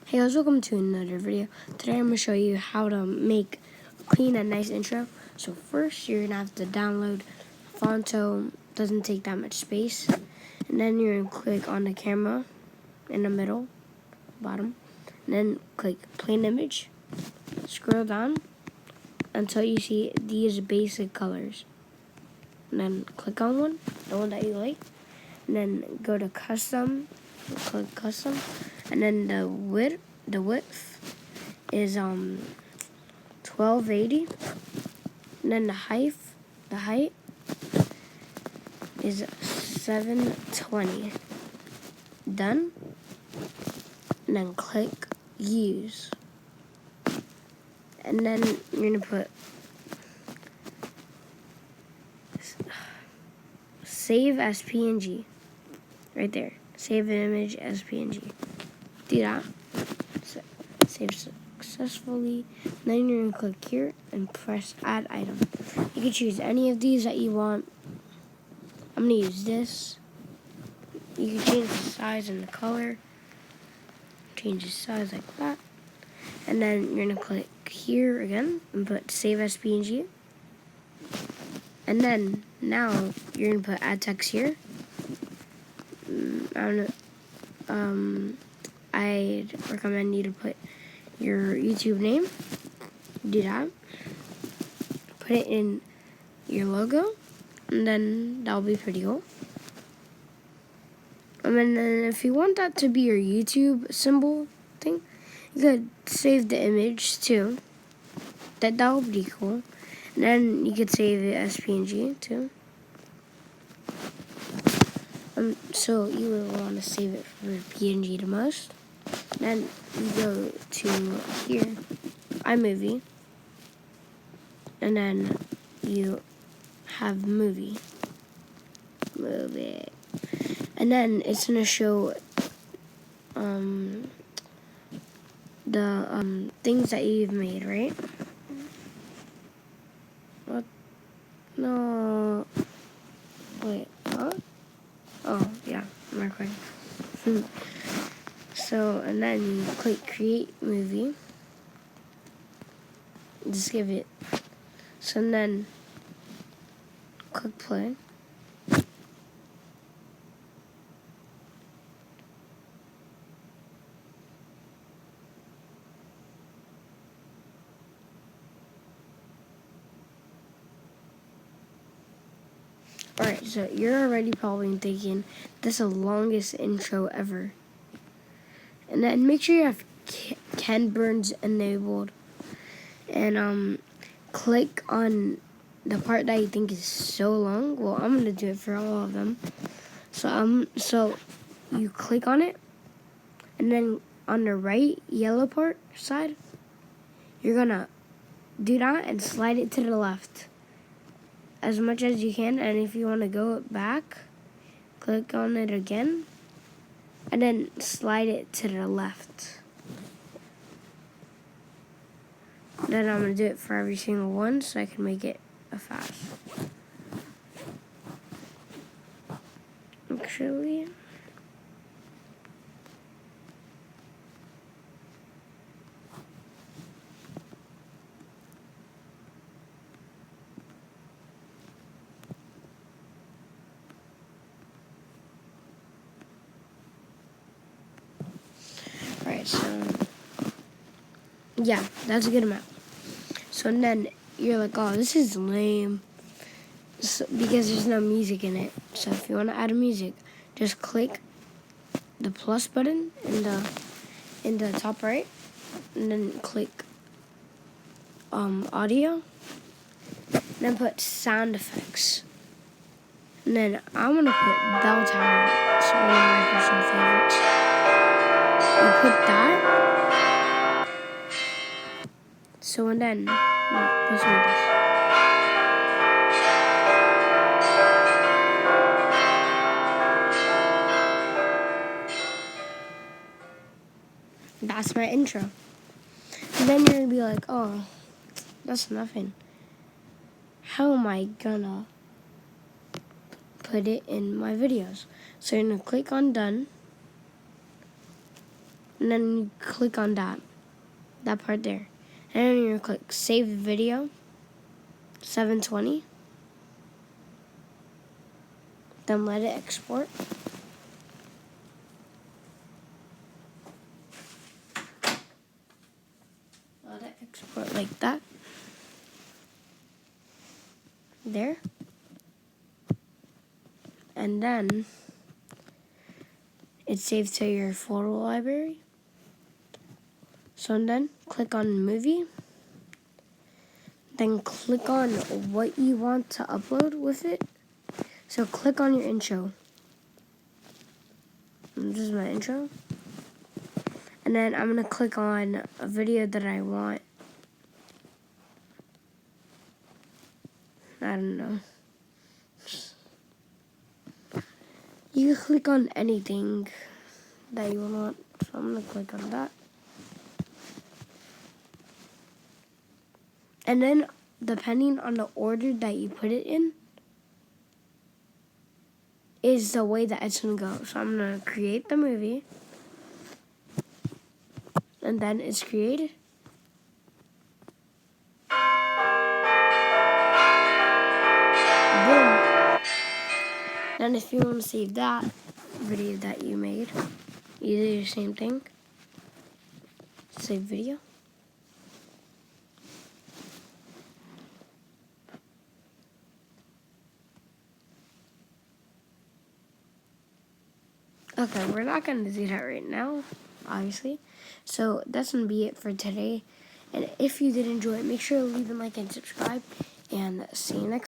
Hey guys, welcome to another video. Today I'm going to show you how to make clean and nice intro. So first you're going to have to download Phonto, doesn't take that much space. And then you're going to click on the camera in the middle, bottom. And then click plain image. Scroll down until you see these basic colors. And then click on one, the one that you like. And then go to custom, click custom. And then the width is 1280. And then the height is 720. Done. And then click use. And then you're gonna put save as PNG right there. Save an image as PNG. Do that. Save successfully. Then you're gonna click here and press add item. You can choose any of these that you want. I'm gonna use this. You can change the size and the color. Change the size like that. And then you're gonna click here again and put save as PNG. And then now you're gonna put add text here. I don't know. I'd recommend you to put your YouTube name. Do that. Put it in your logo, and then that'll be pretty cool. And then if you want that to be your YouTube symbol thing, you could save the image too. That would be cool. And then you could save it as PNG too. So you would want to save it for PNG the most. Then you go to here, iMovie, and then you have movie, and then it's gonna show the things that you've made, right? What? No. Wait. Huh? Oh yeah, I'm recording. So, and then you click create movie. Just give it. So then click play. Alright, so you're already probably thinking this is the longest intro ever. And then make sure you have Ken Burns enabled. And click on the part that you think is so long. Well, I'm gonna do it for all of them. So you click on it, and then on the right yellow part side, you're gonna do that and slide it to the left as much as you can. And if you want to go back, click on it again, and then slide it to the left. Then I'm going to do it for every single one so I can make it fast. Actually, alright, so yeah, that's a good amount. So then you're like, oh, this is lame, because there's no music in it. So if you want to add music, just click the plus button in the top right, and then click audio, and then put sound effects. And then I'm gonna put bell tower. It's one of my personal favorites. You put that. So and then listen to this. That's my intro. And then you're gonna be like, oh, that's nothing. How am I gonna put it in my videos? So you're gonna click on done. and then you click on that part there. And then you click save video, 720. Then let it export. Let it export like that. There. And then it's saved to your photo library. So then click on movie. Then click on what you want to upload with it. So click on your intro. And this is my intro. And then I'm gonna click on a video that I want. I don't know. You can click on anything that you want. So I'm gonna click on that. And then depending on the order that you put it in is the way that it's gonna go. So I'm gonna create the movie. And then it's created. Boom. Then if you want to save that video that you made, you do the same thing. Save video. Okay, we're not going to do that right now, obviously. So that's going to be it for today. And if you did enjoy it, make sure to leave a like and subscribe. And see you next time.